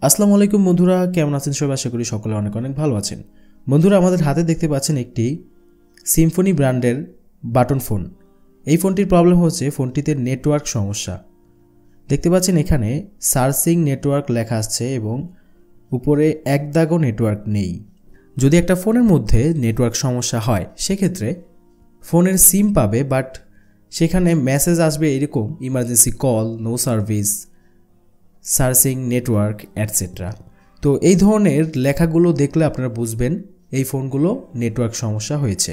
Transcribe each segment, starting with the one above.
আসসালামু আলাইকুম বন্ধুরা, কেমন আছেন সবাই? আশা করি সকলে অনেক অনেক ভালো আছেন। বন্ধুরা, আমাদের হাতে দেখতে পাচ্ছেন একটি সিম্ফনি ব্র্যান্ডের বাটন ফোন। এই ফোনটির প্রবলেম হচ্ছে ফোনটিতে নেটওয়ার্ক সমস্যা। দেখতে পাচ্ছেন এখানে সার্চিং নেটওয়ার্ক লেখা আসছে এবং উপরে এক দাগও নেটওয়ার্ক নেই। যদি একটা ফোনের মধ্যে নেটওয়ার্ক সমস্যা হয় সেক্ষেত্রে ফোনের সিম পাবে, বাট সেখানে মেসেজ আসবে এরকম: emergency call, no service, searching network etcetera. তো এই ধরনের লেখাগুলো দেখলে আপনারা বুঝবেন এই ফোনগুলো নেটওয়ার্ক সমস্যা হয়েছে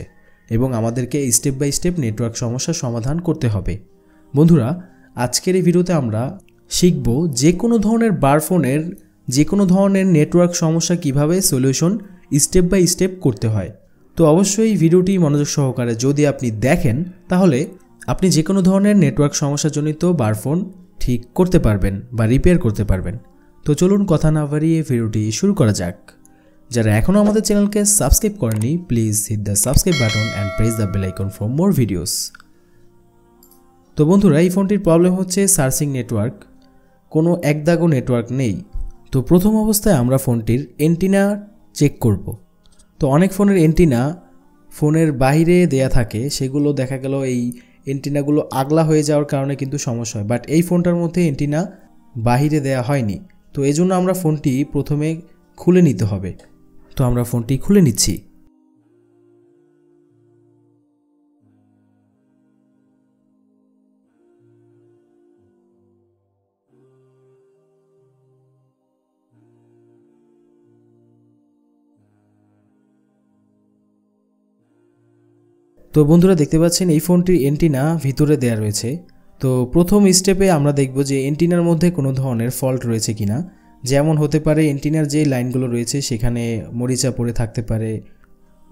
এবং আমাদেরকে স্টেপ বাই স্টেপ নেটওয়ার্ক সমস্যার সমাধান করতে হবে। বন্ধুরা, আজকের এই ভিডিওতে আমরা শিখব যে কোনো ধরনের বার ফোনের যে কোনো ধরনের নেটওয়ার্ক সমস্যা কিভাবে সলিউশন স্টেপ বাই স্টেপ করতে হয়। তো অবশ্যই ভিডিওটি মনোযোগ সহকারে যদি আপনি দেখেন তাহলে আপনি যে কোনো ধরনের নেটওয়ার্ক সমস্যাজনিত বার ফোন ঠিক করতে পারবেন বা রিপেয়ার করতে পারবেন। তো চলুন কথা না বাড়িয়ে ভিডিওটি শুরু করা যাক। যারা এখনও আমাদের চ্যানেলকে সাবস্ক্রাইব করেনি, please hit the subscribe button and press the bell icon for more videos. তো বন্ধুরা, এই ফোনটির প্রবলেম হচ্ছে সার্চিং নেটওয়ার্ক, কোনো এক দাগও নেটওয়ার্ক নেই। তো প্রথম অবস্থায় আমরা ফোনটির এন্টিনা চেক করব। তো অনেক ফোনের এন্টিনা ফোনের বাইরে দেয়া থাকে, সেগুলো দেখা গেল এই এন্টিনাগুলো আগলা হয়ে যাওয়ার কারণে কিন্তু সমস্যা হয়, বাট এই ফোনটার মধ্যে এন্টিনা বাহিরে দেয়া হয়নি। তো এই জন্য আমরা ফোনটি প্রথমে খুলে নিতে হবে। তো আমরা ফোনটি খুলে নিচ্ছি। তো বন্ধুরা, দেখতে পাচ্ছেন এই ফোনটির এন্টিনা ভিতরে দেয়া রয়েছে। তো প্রথম স্টেপে আমরা দেখব যে এন্টিনার মধ্যে কোনো ধরনের ফল্ট রয়েছে কিনা। যেমন হতে পারে এন্টিনার যে লাইনগুলো রয়েছে সেখানে মরিচা পড়ে থাকতে পারে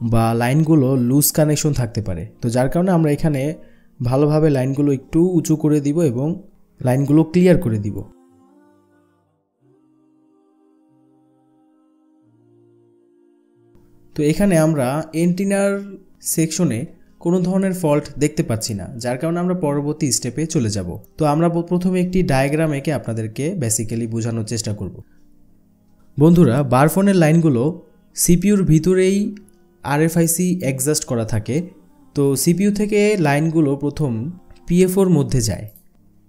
বা লাইনগুলো লুজ কানেকশন থাকতে পারে। তো যার কারণে আমরা এখানে ভালোভাবে লাইনগুলো একটু উঁচু করে দিব এবং লাইনগুলো ক্লিয়ার করে দিব। তো এখানে আমরা এন্টিনার সেকশনে কোনো ধরনের ফল্ট দেখতে পাচ্ছি না, যার কারণে আমরা পরবর্তী স্টেপে চলে যাব। তো আমরা প্রথমে একটি ডায়াগ্রাম এঁকে আপনাদেরকে বেসিক্যালি বোঝানোর চেষ্টা করব। বন্ধুরা, বারফোনের লাইনগুলো সিপিইউর ভিতরেই আরএফআইসি অ্যাডজাস্ট করা থাকে। তো সিপিইউ থেকে লাইনগুলো প্রথম পিএফওর মধ্যে যায়।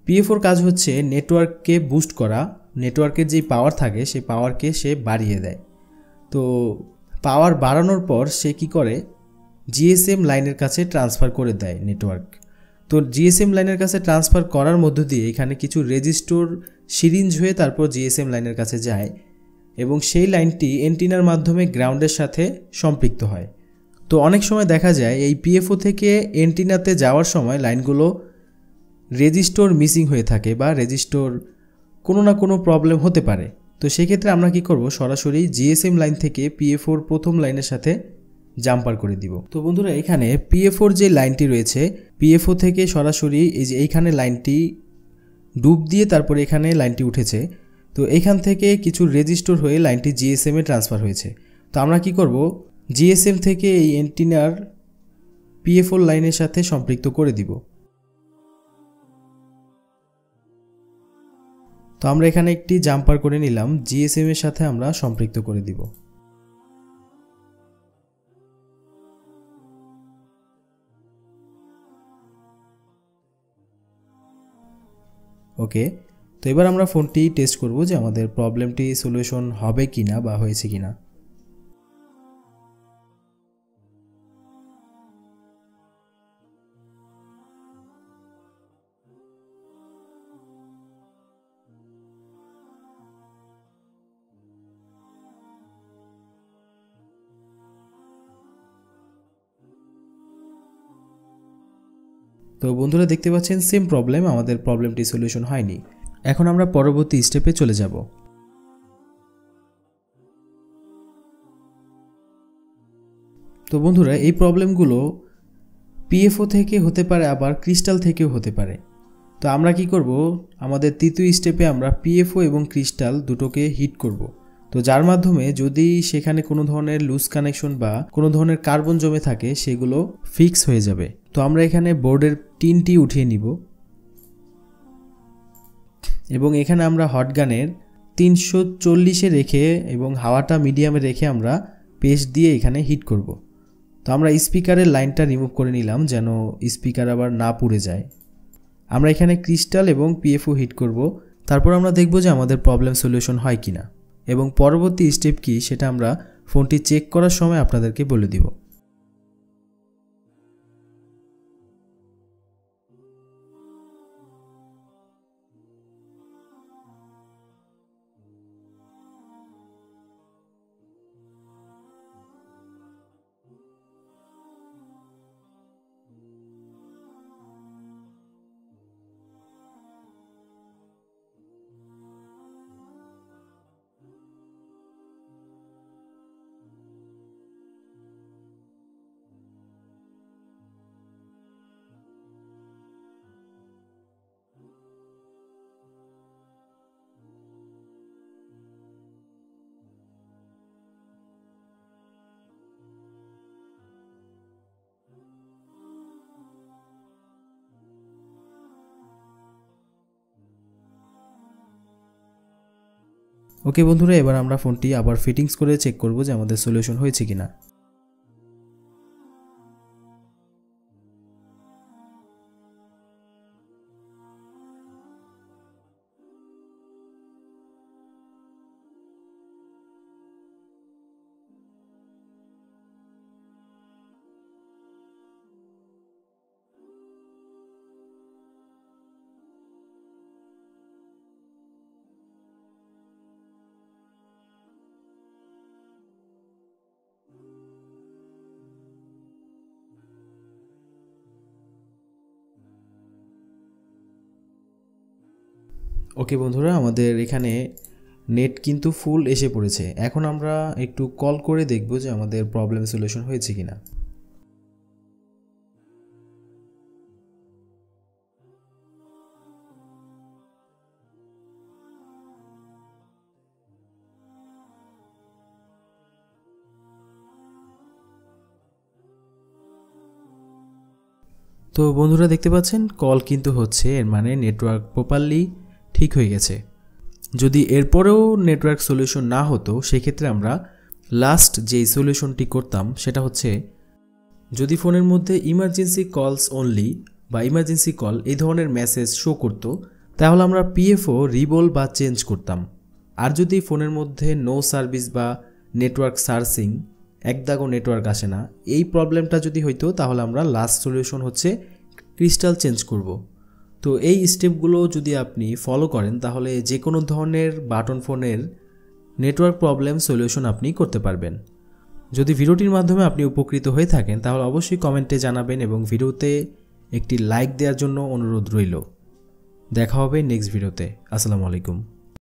পিএফওর কাজ হচ্ছে নেটওয়ার্ককে বুস্ট করা। নেটওয়ার্কের যেই পাওয়ার থাকে সেই পাওয়ারকে সে বাড়িয়ে দেয়। তো পাওয়ার বাড়ানোর পর সে কি করে, জিএসএম লাইনের কাছে ট্রান্সফার করে দেয় নেটওয়ার্ক। তো জিএসএম লাইনের কাছে ট্রান্সফার করার মধ্য দিয়ে এখানে কিছু রেজিস্টর সিরিঞ্জ হয়ে তারপর জিএসএম লাইনের কাছে যায় এবং সেই লাইনটি এন্টিনার মাধ্যমে গ্রাউন্ডের সাথে সম্পৃক্ত হয়। তো অনেক সময় দেখা যায় এই পিএফও থেকে এন্টিনাতে যাওয়ার সময় লাইনগুলো রেজিস্টর মিসিং হয়ে থাকে বা রেজিস্টর কোনো না কোনো প্রবলেম হতে পারে। তো সেক্ষেত্রে আমরা কি করব, সরাসরি জিএসএম লাইন থেকে পিএফওর প্রথম লাইনের সাথে জাম্পার করে দিব। তো বন্ধুরা, এখানে পিএফওর যে লাইনটি রয়েছে, পিএফও থেকে সরাসরি এই যে এইখানে লাইনটি ডুব দিয়ে তারপরে এখানে লাইনটি উঠেছে। তো এইখান থেকে কিছু রেজিস্টর হয়ে লাইনটি জিএসএমে ট্রান্সফার হয়েছে। তো আমরা কি করব, জিএসএম থেকে এই এন্টিনার পিএফওর লাইনের সাথে সম্পৃক্ত করে দিব। তো আমরা এখানে একটি জাম্পার করে নিলাম, জিএসএম এর সাথে আমরা সম্পৃক্ত করে দিব। ওকে, তো এবার আমরা ফোনটি টেস্ট করব যে আমাদের প্রবলেমটি সলিউশন হবে কিনা বা হয়েছে কিনা। তো বন্ধুরা, দেখতে পাচ্ছেন সেম প্রবলেম, আমাদের প্রবলেমটি সলিউশন হয়নি। এখন আমরা পরবর্তী স্টেপে চলে যাব। তো বন্ধুরা, এই প্রবলেমগুলো পিএফও থেকে হতে পারে, আবার ক্রিস্টাল থেকেও হতে পারে। তো আমরা কি করব, আমাদের তৃতীয় স্টেপে আমরা পিএফও এবং ক্রিস্টাল দুটোকে হিট করব। তো যার মাধ্যমে যদি সেখানে কোনো ধরনের লুজ কানেকশন বা কোনো ধরনের কার্বন জমে থাকে সেগুলো ফিক্স হয়ে যাবে। তো আমরা এখানে বোর্ডের টিনটি উঠিয়ে নিব এবং এখানে আমরা হট গানের 340-এ রেখে এবং হাওয়াটা মিডিয়ামে রেখে আমরা পেস্ট দিয়ে এখানে হিট করব। তো আমরা স্পিকারের লাইনটা রিমুভ করে নিলাম যেন স্পিকার আবার না পুড়ে যায়। আমরা এখানে ক্রিস্টাল এবং পিএফও হিট করব। তারপর আমরা দেখব যে আমাদের প্রবলেম সলিউশন হয় কিনা এবং পরবর্তী স্টেপ কি সেটা আমরা ফোনটি চেক করার সময় আপনাদেরকে বলে দিব। ওকে বন্ধুরা, এবার আমরা ফোনটি আবার ফিটিংস করে চেক করব যে আমাদের সলিউশন হয়েছে কিনা। ওকে বন্ধুরা, আমাদের এখানে নেট কিন্তু ফুল এসে পড়েছে। এখন আমরা একটু কল করে দেখব যে আমাদের প্রবলেম সলিউশন হয়েছে কিনা। তো বন্ধুরা দেখতে পাচ্ছেন কল কিন্তু হচ্ছে, এর মানে নেটওয়ার্ক প্রপারলি ঠিক হয়ে গেছে। যদি এরপরেও নেটওয়ার্ক সলিউশন না হতো সেক্ষেত্রে আমরা লাস্ট যেই সলিউশনটি করতাম সেটা হচ্ছে, যদি ফোনের মধ্যে ইমার্জেন্সি কলস অনলি বা ইমার্জেন্সি কল এই ধরনের মেসেজ শো করত তাহলে আমরা পিএফও রিবল বা চেঞ্জ করতাম। আর যদি ফোনের মধ্যে নো সার্ভিস বা নেটওয়ার্ক সার্চিং একদাগও নেটওয়ার্ক আসে না এই প্রবলেমটা যদি হইতো তাহলে আমরা লাস্ট সলিউশন হচ্ছে ক্রিস্টাল চেঞ্জ করব। তো এই স্টেপগুলো যদি আপনি ফলো করেন তাহলে যে কোনো ধরনের বাটন ফোনের নেটওয়ার্ক প্রবলেম সলিউশন আপনি করতে পারবেন। যদি ভিডিওটির মাধ্যমে আপনি উপকৃত হয়ে থাকেন তাহলে অবশ্যই কমেন্টে জানাবেন এবং ভিডিওতে একটি লাইক দেওয়ার জন্য অনুরোধ রইল। দেখা হবে নেক্সট ভিডিওতে। আসসালামু আলাইকুম।